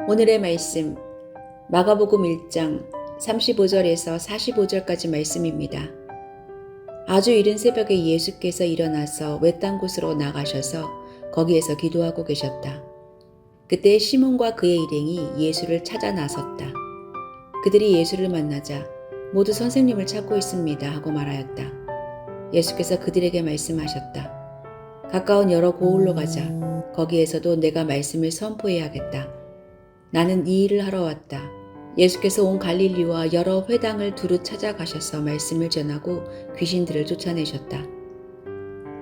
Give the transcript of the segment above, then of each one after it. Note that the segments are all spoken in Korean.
오늘의 말씀 마가복음 1장 35절에서 45절까지 말씀입니다. 아주 이른 새벽에 예수께서 일어나서 외딴 곳으로 나가셔서 거기에서 기도하고 계셨다. 그때 시몬과 그의 일행이 예수를 찾아 나섰다. 그들이 예수를 만나자 모두 선생님을 찾고 있습니다 하고 말하였다. 예수께서 그들에게 말씀하셨다. 가까운 여러 고을로 가자. 거기에서도 내가 말씀을 선포해야겠다. 나는 이 일을 하러 왔다. 예수께서 온 갈릴리와 여러 회당을 두루 찾아가셔서 말씀을 전하고 귀신들을 쫓아내셨다.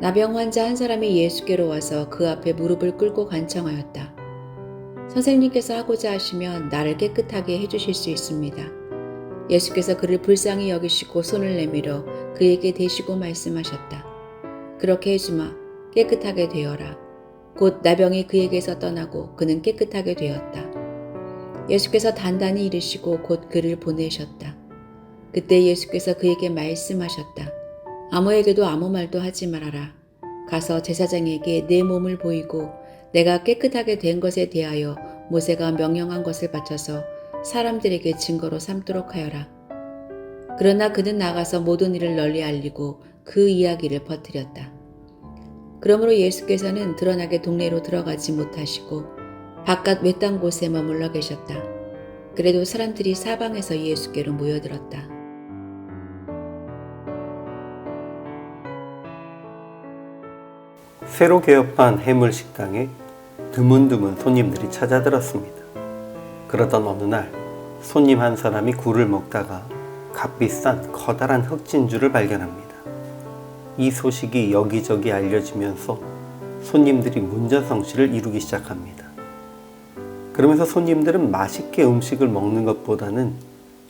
나병 환자 한 사람이 예수께로 와서 그 앞에 무릎을 꿇고 간청하였다. 선생님께서 하고자 하시면 나를 깨끗하게 해주실 수 있습니다. 예수께서 그를 불쌍히 여기시고 손을 내밀어 그에게 대시고 말씀하셨다. 그렇게 해주마. 깨끗하게 되어라. 곧 나병이 그에게서 떠나고 그는 깨끗하게 되었다. 예수께서 단단히 이르시고 곧 그를 보내셨다. 그때 예수께서 그에게 말씀하셨다. 아무에게도 아무 말도 하지 말아라. 가서 제사장에게 내 몸을 보이고 내가 깨끗하게 된 것에 대하여 모세가 명령한 것을 바쳐서 사람들에게 증거로 삼도록 하여라. 그러나 그는 나가서 모든 일을 널리 알리고 그 이야기를 퍼뜨렸다. 그러므로 예수께서는 드러나게 동네로 들어가지 못하시고 바깥 외딴 곳에 머물러 계셨다. 그래도 사람들이 사방에서 예수께로 모여들었다. 새로 개업한 해물식당에 드문드문 손님들이 찾아들었습니다. 그러던 어느 날 손님 한 사람이 굴을 먹다가 값비싼 커다란 흑진주를 발견합니다. 이 소식이 여기저기 알려지면서 손님들이 문전성시를 이루기 시작합니다. 그러면서 손님들은 맛있게 음식을 먹는 것보다는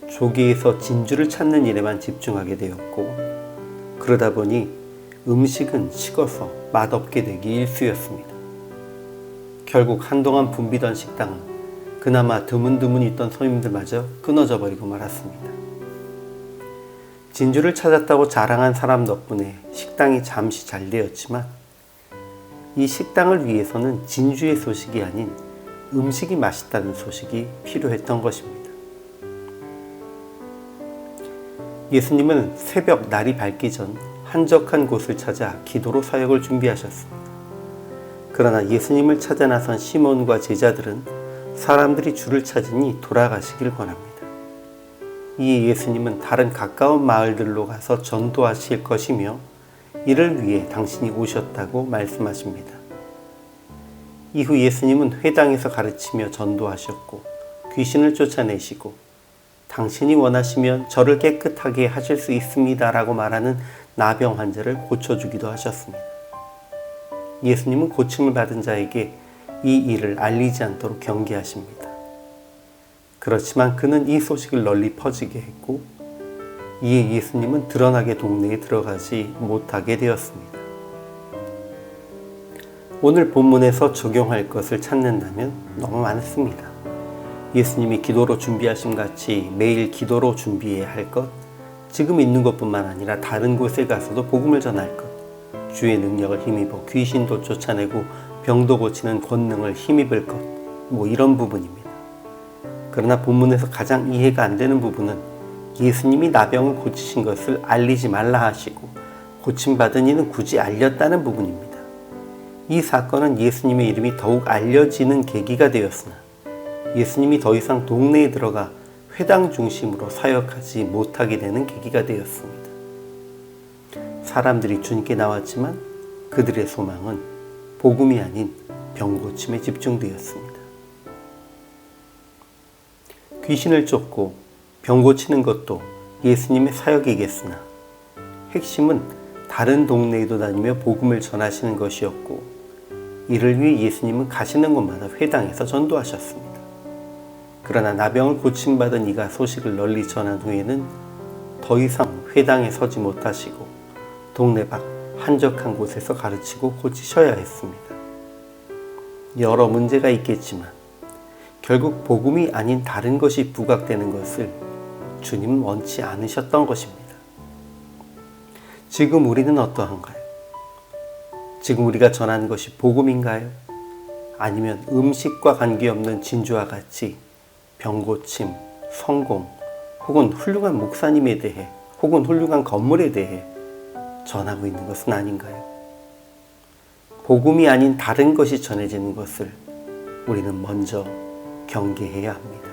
조기에서 진주를 찾는 일에만 집중하게 되었고, 그러다 보니 음식은 식어서 맛없게 되기 일쑤였습니다. 결국 한동안 붐비던 식당은 그나마 드문드문 있던 손님들마저 끊어져 버리고 말았습니다. 진주를 찾았다고 자랑한 사람 덕분에 식당이 잠시 잘 되었지만 이 식당을 위해서는 진주의 소식이 아닌 음식이 맛있다는 소식이 필요했던 것입니다. 예수님은 새벽 날이 밝기 전 한적한 곳을 찾아 기도로 사역을 준비하셨습니다. 그러나 예수님을 찾아 나선 시몬과 제자들은 사람들이 주를 찾으니 돌아가시길 권합니다. 이에 예수님은 다른 가까운 마을들로 가서 전도하실 것이며 이를 위해 당신이 오셨다고 말씀하십니다. 이후 예수님은 회당에서 가르치며 전도하셨고 귀신을 쫓아내시고 당신이 원하시면 저를 깨끗하게 하실 수 있습니다 라고 말하는 나병 환자를 고쳐주기도 하셨습니다. 예수님은 고침을 받은 자에게 이 일을 알리지 않도록 경계하십니다. 그렇지만 그는 이 소식을 널리 퍼지게 했고 이에 예수님은 드러나게 동네에 들어가지 못하게 되었습니다. 오늘 본문에서 적용할 것을 찾는다면 너무 많습니다. 예수님이 기도로 준비하신 같이 매일 기도로 준비해야 할 것, 지금 있는 것뿐만 아니라 다른 곳에 가서도 복음을 전할 것, 주의 능력을 힘입어 귀신도 쫓아내고 병도 고치는 권능을 힘입을 것, 이런 부분입니다. 그러나 본문에서 가장 이해가 안 되는 부분은 예수님이 나병을 고치신 것을 알리지 말라 하시고 고침받은 이는 굳이 알렸다는 부분입니다. 이 사건은 예수님의 이름이 더욱 알려지는 계기가 되었으나 예수님이 더 이상 동네에 들어가 회당 중심으로 사역하지 못하게 되는 계기가 되었습니다. 사람들이 주님께 나왔지만 그들의 소망은 복음이 아닌 병 고침에 집중되었습니다. 귀신을 쫓고 병 고치는 것도 예수님의 사역이겠으나 핵심은 다른 동네에도 다니며 복음을 전하시는 것이었고 이를 위해 예수님은 가시는 곳마다 회당에서 전도하셨습니다. 그러나 나병을 고침받은 이가 소식을 널리 전한 후에는 더 이상 회당에 서지 못하시고 동네 밖 한적한 곳에서 가르치고 고치셔야 했습니다. 여러 문제가 있겠지만 결국 복음이 아닌 다른 것이 부각되는 것을 주님은 원치 않으셨던 것입니다. 지금 우리는 어떠한가요? 지금 우리가 전하는 것이 복음인가요? 아니면 음식과 관계없는 진주와 같이 병고침, 성공, 혹은 훌륭한 목사님에 대해, 혹은 훌륭한 건물에 대해 전하고 있는 것은 아닌가요? 복음이 아닌 다른 것이 전해지는 것을 우리는 먼저 경계해야 합니다.